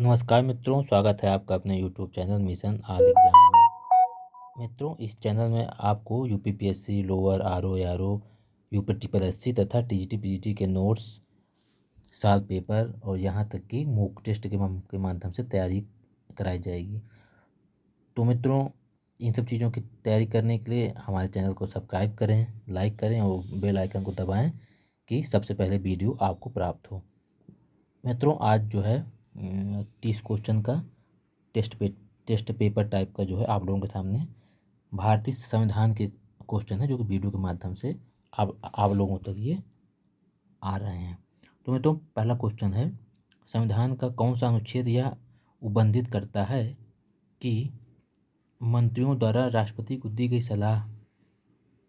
नमस्कार मित्रों, स्वागत है आपका अपने यूट्यूब चैनल मिशन आल एग्जाम में। मित्रों, इस चैनल में आपको UPPSC, lower RO, RO, UP triple SC तथा टीजीटी पीजीटी के नोट्स, साल पेपर और यहाँ तक कि मॉक टेस्ट के माध्यम से तैयारी कराई जाएगी। तो मित्रों, इन सब चीज़ों की तैयारी करने के लिए हमारे चैनल को सब्सक्राइब करें, लाइक करें और बेल आइकन को दबाएँ कि सबसे पहले वीडियो आपको प्राप्त हो। मित्रों, आज जो है 30 क्वेश्चन का टेस्ट पेपर टाइप का जो है आप लोगों के सामने भारतीय संविधान के क्वेश्चन है, जो कि वीडियो के माध्यम से आप लोगों तक ये आ रहे हैं। तो मित्रों, पहला क्वेश्चन है, संविधान का कौन सा अनुच्छेद यह उल्लंघित करता है कि मंत्रियों द्वारा राष्ट्रपति को दी गई सलाह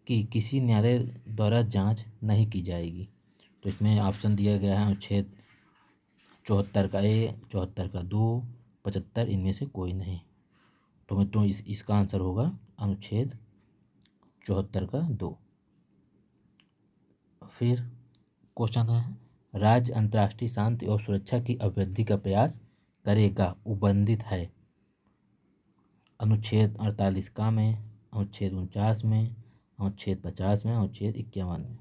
की किसी न्यायालय द्वारा जांच नहीं की जाएगी। तो इसमें ऑप्शन दिया गया है अनुच्छेद 74 का ए, 74 का 2, 75, इनमें से कोई नहीं। तो मित्रों, इसका आंसर होगा अनुच्छेद 74 का 2। फिर क्वेश्चन है, राज्य अंतर्राष्ट्रीय शांति और सुरक्षा की अभिवृद्धि का प्रयास करेगा उल्लंघित है अनुच्छेद 48 का में, अनुच्छेद 49 में, अनुच्छेद 50 में, अनुच्छेद 51 में।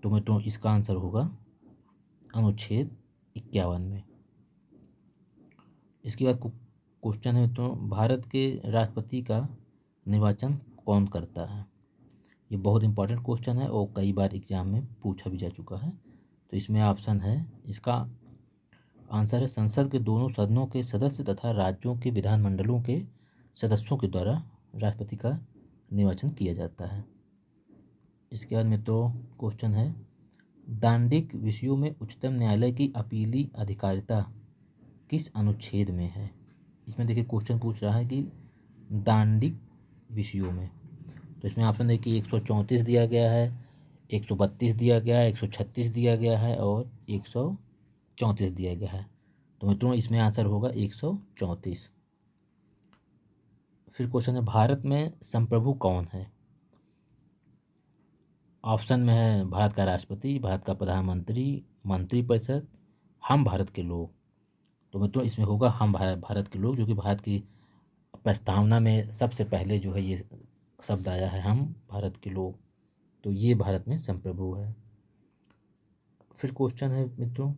तो मित्रों, इसका आंसर होगा अनुच्छेद 51 में। इसके बाद क्वेश्चन है, तो भारत के राष्ट्रपति का निर्वाचन कौन करता है। ये बहुत इंपॉर्टेंट क्वेश्चन है और कई बार एग्जाम में पूछा भी जा चुका है। तो इसमें ऑप्शन है, इसका आंसर है, संसद के दोनों सदनों के सदस्य तथा राज्यों के विधानमंडलों के सदस्यों के द्वारा राष्ट्रपति का निर्वाचन किया जाता है। इसके बाद मित्रों, क्वेश्चन है, दांडिक विषयों में उच्चतम न्यायालय की अपीली अधिकारिता किस अनुच्छेद में है। इसमें देखिए क्वेश्चन पूछ रहा है कि दांडिक विषयों में। तो इसमें ऑप्शन देखिए 134 दिया गया है, 132 दिया गया है, 136 दिया गया है और 134 दिया गया है। तो मित्रों, इसमें आंसर होगा 134। फिर क्वेश्चन है, भारत में संप्रभु कौन है। ऑप्शन में है भारत का राष्ट्रपति, भारत का प्रधानमंत्री, मंत्रिपरिषद, हम भारत के लोग। तो मित्रों, इसमें होगा हम भारत के लोग, जो कि भारत की प्रस्तावना में सबसे पहले जो है ये शब्द आया है, हम भारत के लोग। तो ये भारत में संप्रभु है। फिर क्वेश्चन है मित्रों,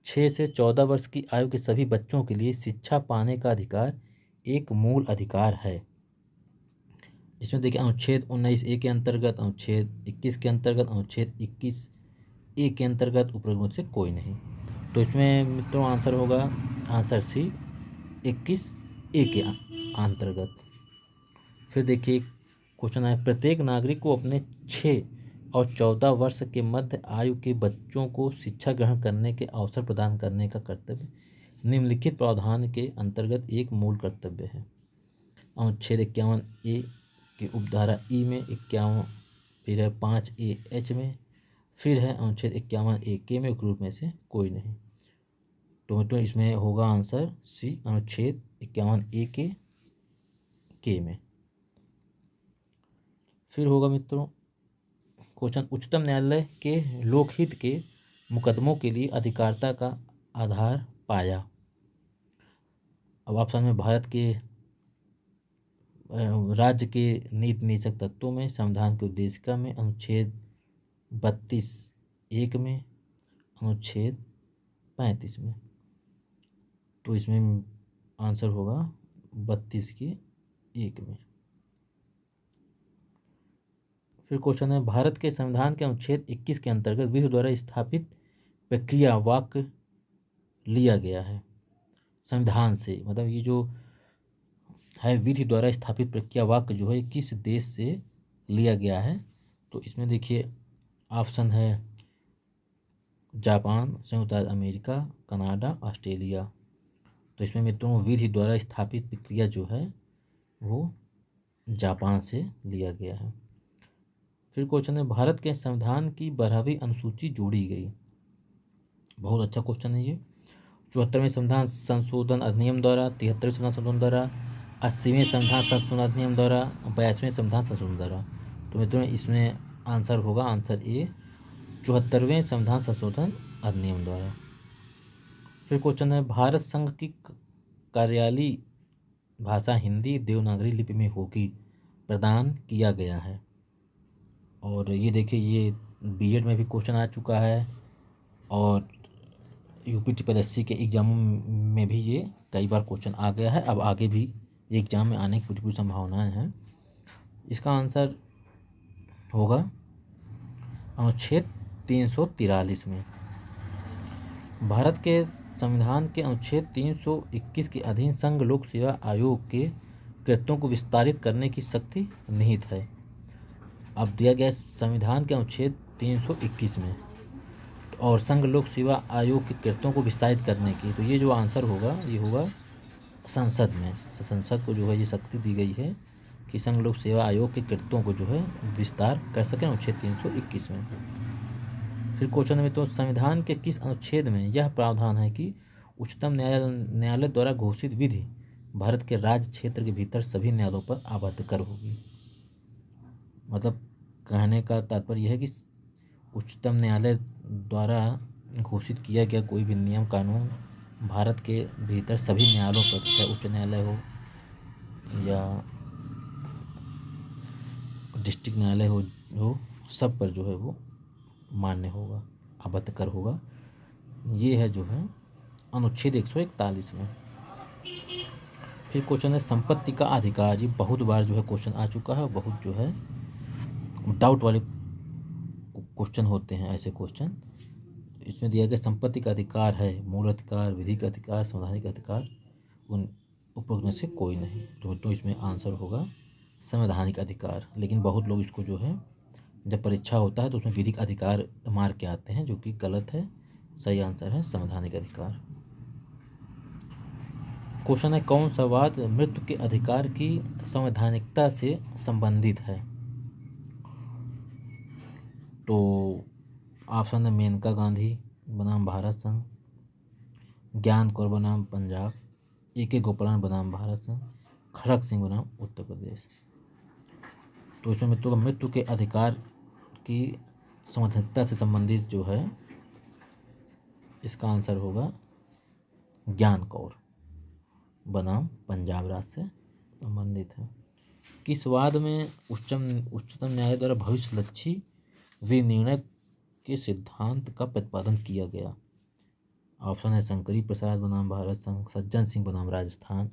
6 से 14 वर्ष की आयु के सभी बच्चों के लिए शिक्षा पाने का अधिकार एक मूल अधिकार है। इसमें देखिए अनुच्छेद 19A के अंतर्गत, अनुच्छेद 21 के अंतर्गत, अनुच्छेद 21A के अंतर्गत, उपरोक्त में से कोई नहीं। तो इसमें मित्रों आंसर होगा आंसर सी, 21A के अंतर्गत। फिर देखिए क्वेश्चन है, प्रत्येक नागरिक को अपने 6 और 14 वर्ष के मध्य आयु के बच्चों को शिक्षा ग्रहण करने के अवसर प्रदान करने का कर्तव्य निम्नलिखित प्रावधान के अंतर्गत एक मूल कर्तव्य है। अनुच्छेद 51A के उपधारा ई में, 51, फिर है 5A(h) में, फिर है अनुच्छेद 51A(k) में, उपरोक्त में से कोई नहीं। तो इसमें होगा आंसर सी, अनुच्छेद 51A(k) में। फिर होगा मित्रों क्वेश्चन, उच्चतम न्यायालय के लोकहित के मुकदमों के लिए अधिकारिता का आधार पाया। अब ऑप्शन में भारत के राज्य के नीति निदेशक तत्वों में, संविधान के उद्देशिका में, अनुच्छेद 32(1) में, अनुच्छेद 35 में। तो इसमें आंसर होगा 32(1) में। फिर क्वेश्चन है, भारत के संविधान के अनुच्छेद 21 के अंतर्गत विधि द्वारा स्थापित प्रक्रिया वाक्य लिया गया है संविधान से, मतलब ये जो है विधि द्वारा स्थापित प्रक्रिया वाक्य जो है किस देश से लिया गया है। तो इसमें देखिए ऑप्शन है जापान, संयुक्त राज्य अमेरिका, कनाडा, ऑस्ट्रेलिया। तो इसमें मित्रों विधि द्वारा स्थापित प्रक्रिया जो है वो जापान से लिया गया है। फिर क्वेश्चन है, भारत के संविधान की 12वीं अनुसूची जोड़ी गई। बहुत अच्छा क्वेश्चन है ये। 74वें संविधान संशोधन अधिनियम द्वारा, 73वें संविधान संशोधन द्वारा, 80वें संविधान संशोधन अधिनियम द्वारा, 82वें संविधान संशोधन द्वारा। तो मित्रों इसमें आंसर होगा आंसर ए, 74वें संविधान संशोधन अधिनियम द्वारा। फिर क्वेश्चन है, भारत संघ की कार्यालयीय भाषा हिंदी देवनागरी लिपि में होगी, प्रदान किया गया है। और ये देखिए, ये बीएड में भी क्वेश्चन आ चुका है और यूपीटीपीएससी के एग्जामों में भी ये कई बार क्वेश्चन आ गया है। अब आगे भी ये एग्जाम में आने की पूरी पूरी संभावनाएं हैं। इसका आंसर होगा अनुच्छेद 343 में। भारत के संविधान के अनुच्छेद 321 के अधीन संघ लोक सेवा आयोग के कृत्यों को विस्तारित करने की शक्ति निहित है। अब दिया गया संविधान के अनुच्छेद 321 में और संघ लोक सेवा आयोग के कृत्यों को विस्तारित करने की, तो ये जो आंसर होगा ये होगा संसद में। संसद को जो है ये शक्ति दी गई है कि संघ लोक सेवा आयोग के कृत्यों को जो है विस्तार कर सकें अनुच्छेद 321 में। फिर क्वेश्चन में, तो संविधान के किस अनुच्छेद में यह प्रावधान है कि उच्चतम न्यायालय द्वारा घोषित विधि भारत के राज्य क्षेत्र के भीतर सभी न्यायालयों पर आबद्ध कर होगी। मतलब कहने का तात्पर्य यह है कि उच्चतम न्यायालय द्वारा घोषित किया गया कोई भी नियम कानून भारत के भीतर सभी न्यायालयों पर, चाहे उच्च न्यायालय हो या डिस्ट्रिक्ट न्यायालय हो सब पर जो है वो मान्य होगा, आबद्ध कर होगा। ये है जो है अनुच्छेद 141 में। फिर क्वेश्चन है, संपत्ति का अधिकार। ये बहुत बार जो है क्वेश्चन आ चुका है, बहुत जो है डाउट वाले क्वेश्चन होते हैं ऐसे क्वेश्चन। इसमें दिया गया संपत्ति का अधिकार है मूल अधिकार, विधि का अधिकार, संवैधानिक अधिकार, उन उपरोक्त में से कोई नहीं। तो इसमें आंसर होगा संवैधानिक अधिकार। लेकिन बहुत लोग इसको जो है जब परीक्षा होता है तो उसमें विधिक अधिकार मार के आते हैं, जो कि गलत है। सही आंसर है संवैधानिक अधिकार। क्वेश्चन है, कौन सा वाद मृत्यु के अधिकार की संवैधानिकता से संबंधित है? तो ऑप्शन है मेनका गांधी बनाम भारत संघ, ज्ञान कौर बनाम पंजाब, ए.के. गोपालन बनाम भारत संघ, खड़क सिंह बनाम उत्तर प्रदेश। तो इसमें मृत्यु के अधिकार की संवैधानिकता से संबंधित जो है इसका आंसर होगा ज्ञान कौर बनाम पंजाब राज्य से संबंधित है। किस वाद में उच्चतम न्यायालय द्वारा भविष्यलक्षी विनिर्णय के सिद्धांत का प्रतिपादन किया गया? ऑप्शन है शंकरी प्रसाद बनाम भारत संघ, सज्जन सिंह बनाम राजस्थान,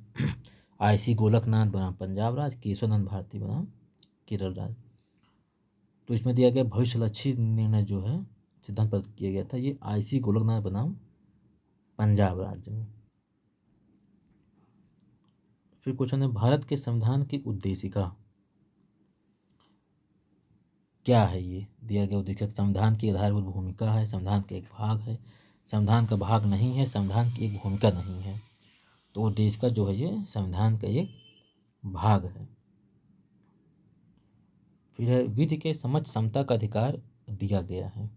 आई.सी. गोलकनाथ बनाम पंजाब राज्य, केशवानंद भारती बनाम केरल राज्य। तो इसमें दिया गया भविष्यलक्षी निर्णय जो है सिद्धांत पर किया गया था, ये आई.सी. गोलकनाथ बनाम पंजाब राज्य में। फिर क्वेश्चन है, भारत के संविधान की उद्देशिका क्या है? ये दिया गया उद्देशिका संविधान की आधारभूत भूमिका है, संविधान का एक भाग है, संविधान का भाग नहीं है, संविधान की एक भूमिका नहीं है। तो उद्देशिका जो है ये संविधान का एक भाग है। फिर है, विधि के समझ समता का अधिकार दिया गया है।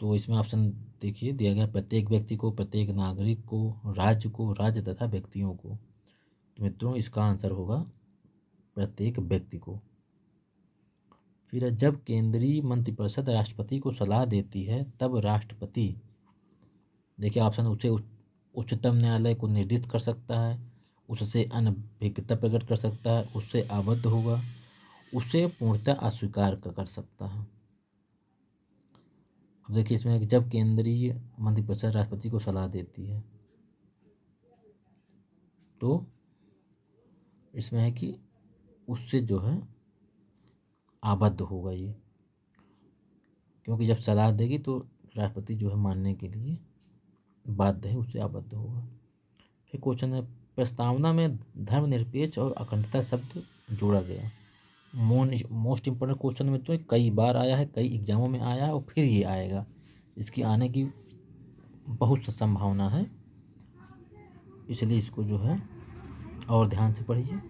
तो इसमें ऑप्शन देखिए दिया गया प्रत्येक व्यक्ति को, प्रत्येक नागरिक को, राज्य तथा व्यक्तियों को। तो मित्रों इसका आंसर होगा प्रत्येक व्यक्ति को। फिर जब केंद्रीय मंत्रिपरिषद राष्ट्रपति को सलाह देती है तब राष्ट्रपति, देखिए ऑप्शन, उसे उच्चतम न्यायालय को निर्देशित कर सकता है, उससे अनभिज्ञता प्रकट कर सकता है, उससे आबद्ध होगा, उसे पूर्णतः अस्वीकार कर सकता है। अब देखिए इसमें जब केंद्रीय मंत्रिपरिषद राष्ट्रपति को सलाह देती है तो इसमें है कि उससे जो है आबद्ध होगा ये, क्योंकि जब सलाह देगी तो राष्ट्रपति जो है मानने के लिए बाध्य है, उससे आबद्ध होगा। फिर क्वेश्चन है, प्रस्तावना में धर्मनिरपेक्ष और अखंडता शब्द जोड़ा गया। मोस्ट इम्पोर्टेंट क्वेश्चन में तो कई बार आया है, कई एग्जामों में आया है और फिर ये आएगा, इसकी आने की बहुत संभावना है, इसलिए इसको जो है और ध्यान से पढ़िए।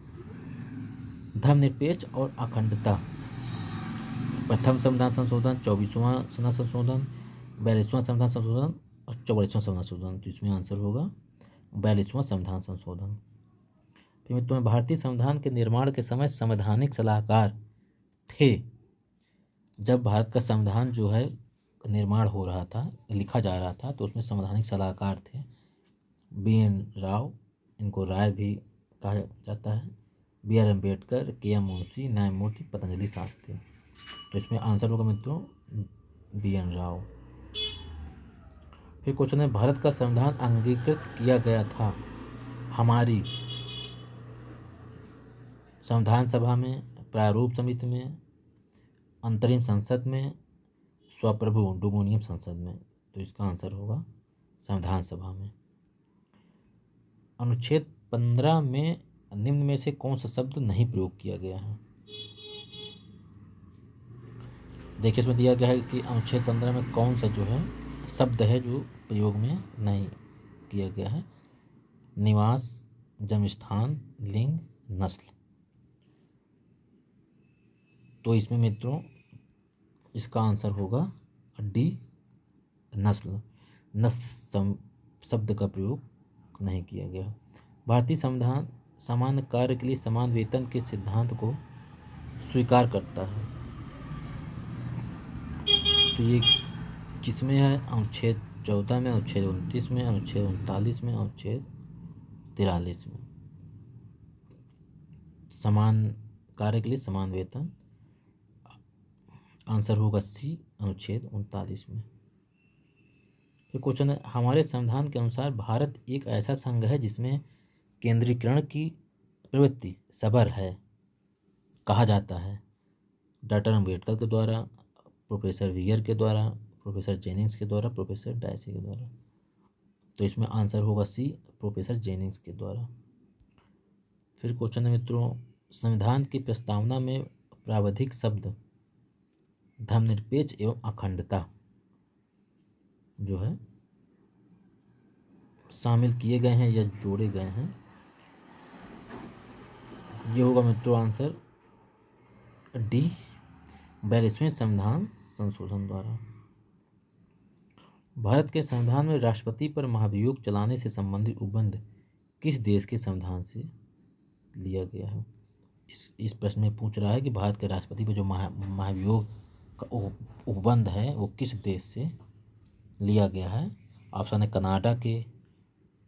धर्मनिरपेक्ष और अखंडता, प्रथम संविधान संशोधन, 24वां संविधान संशोधन, 42वां संविधान संशोधन और 44वां संविधान संशोधन। तो इसमें आंसर होगा 42वां संविधान संशोधन। फिर मित्रों, भारतीय संविधान के निर्माण के समय संवैधानिक सलाहकार थे। जब भारत का संविधान जो है निर्माण हो रहा था, लिखा जा रहा था, तो उसमें संवैधानिक सलाहकार थे BN राव, इनको राय भी कहा जाता है, BR अम्बेडकर, KM मुंशी, न्यायमूर्ति पतंजलि शास्त्री। तो इसमें आंसर होगा मित्रों BN राव। फिर क्वेश्चन है, भारत का संविधान अंगीकृत किया गया था हमारी संविधान सभा में, प्रारूप समिति में, अंतरिम संसद में, स्वप्रभु डोमिनियन संसद में। तो इसका आंसर होगा संविधान सभा में। अनुच्छेद 15 में निम्न में से कौन सा शब्द नहीं प्रयोग किया गया है? देखिए इसमें दिया गया है कि अनुच्छेद 15 में कौन सा जो है शब्द है जो प्रयोग में नहीं किया गया है। निवास, जन्मस्थान, लिंग, नस्ल। तो इसमें मित्रों इसका आंसर होगा D, नस्ल। नस्ल शब्द का प्रयोग नहीं किया गया। भारतीय संविधान समान कार्य के लिए समान वेतन के सिद्धांत को स्वीकार करता है। तो ये किसमें है? अनुच्छेद 14 में, अनुच्छेद 29 में, अनुच्छेद 39 में, अनुच्छेद 43 में। समान कार्य के लिए समान वेतन, आंसर होगा C, अनुच्छेद 39 में। फिर क्वेश्चन है, हमारे संविधान के अनुसार भारत एक ऐसा संघ है जिसमें केंद्रीकरण की प्रवृत्ति सबर है, कहा जाता है। डॉक्टर अम्बेडकर के द्वारा, प्रोफेसर वियर के द्वारा, प्रोफेसर जेनिंग्स के द्वारा, प्रोफेसर डायसी के द्वारा। तो इसमें आंसर होगा C, प्रोफेसर जेनिंग्स के द्वारा। फिर क्वेश्चन है मित्रों, संविधान की प्रस्तावना में प्रावधिक शब्द धर्मनिरपेक्ष एवं अखंडता जो है शामिल किए गए हैं या जोड़े गए हैं? ये होगा मित्रों आंसर D, 42वें संविधान संशोधन द्वारा। भारत के संविधान में राष्ट्रपति पर महाभियोग चलाने से संबंधित उपबंध किस देश के संविधान से लिया गया है? इस प्रश्न में पूछ रहा है कि भारत के राष्ट्रपति पर जो महाभियोग का उपबंध है वो किस देश से लिया गया है? ऑप्शन है कनाडा के,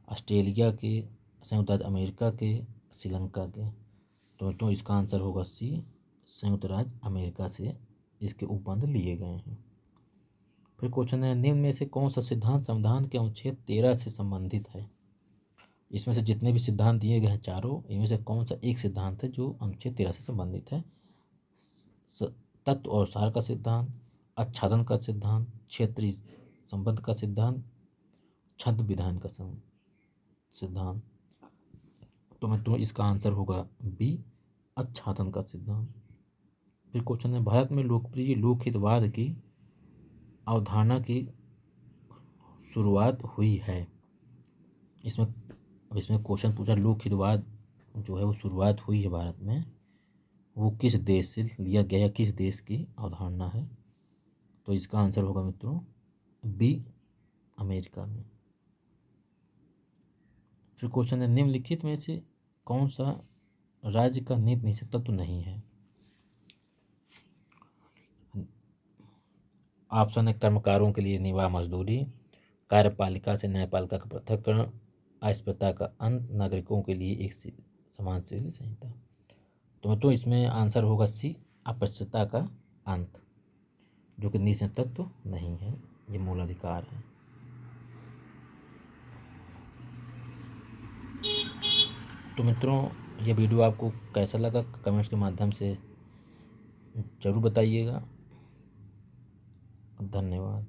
ऑस्ट्रेलिया के, संयुक्त राज्य अमेरिका के, श्रीलंका के। तो इसका आंसर होगा C, संयुक्त राज्य अमेरिका से इसके उपबंध लिए गए हैं। फिर क्वेश्चन है, निम्न में से कौन सा सिद्धांत संविधान के अनुच्छेद 13 से संबंधित है? इसमें से जितने भी सिद्धांत दिए गए हैं चारों, इनमें से कौन सा एक सिद्धांत है जो अनुच्छेद 13 से संबंधित है? तत्व और सार का सिद्धांत, आच्छादन का सिद्धांत, क्षेत्रीय संबंध का सिद्धांत, छंद विधान का सिद्धांत। तो मित्रों इसका आंसर होगा B, आच्छादन का सिद्धांत। फिर क्वेश्चन है, भारत में लोकप्रिय लोकहितवाद की अवधारणा की शुरुआत हुई है। इसमें क्वेश्चन पूछा लोकहितवाद जो है वो शुरुआत हुई है भारत में, वो किस देश से लिया गया है, किस देश की अवधारणा है? तो इसका आंसर होगा मित्रों B, अमेरिका में। फिर क्वेश्चन है, निम्नलिखित में से कौन सा राज्य का नीति निषेध तत्व नहीं है? ऑप्शन है कर्मकारों के लिए निर्वाह मजदूरी, कार्यपालिका से न्यायपालिका का पृथक्करण, अस्पृश्यता का अंत, नागरिकों के लिए एक समान सिविल संहिता। तो इसमें आंसर होगा C, अस्पृश्यता का अंत, जो कि निषेध तत्व नहीं है, ये मूल अधिकार है। तो मित्रों ये वीडियो आपको कैसा लगा कमेंट्स के माध्यम से ज़रूर बताइएगा। धन्यवाद।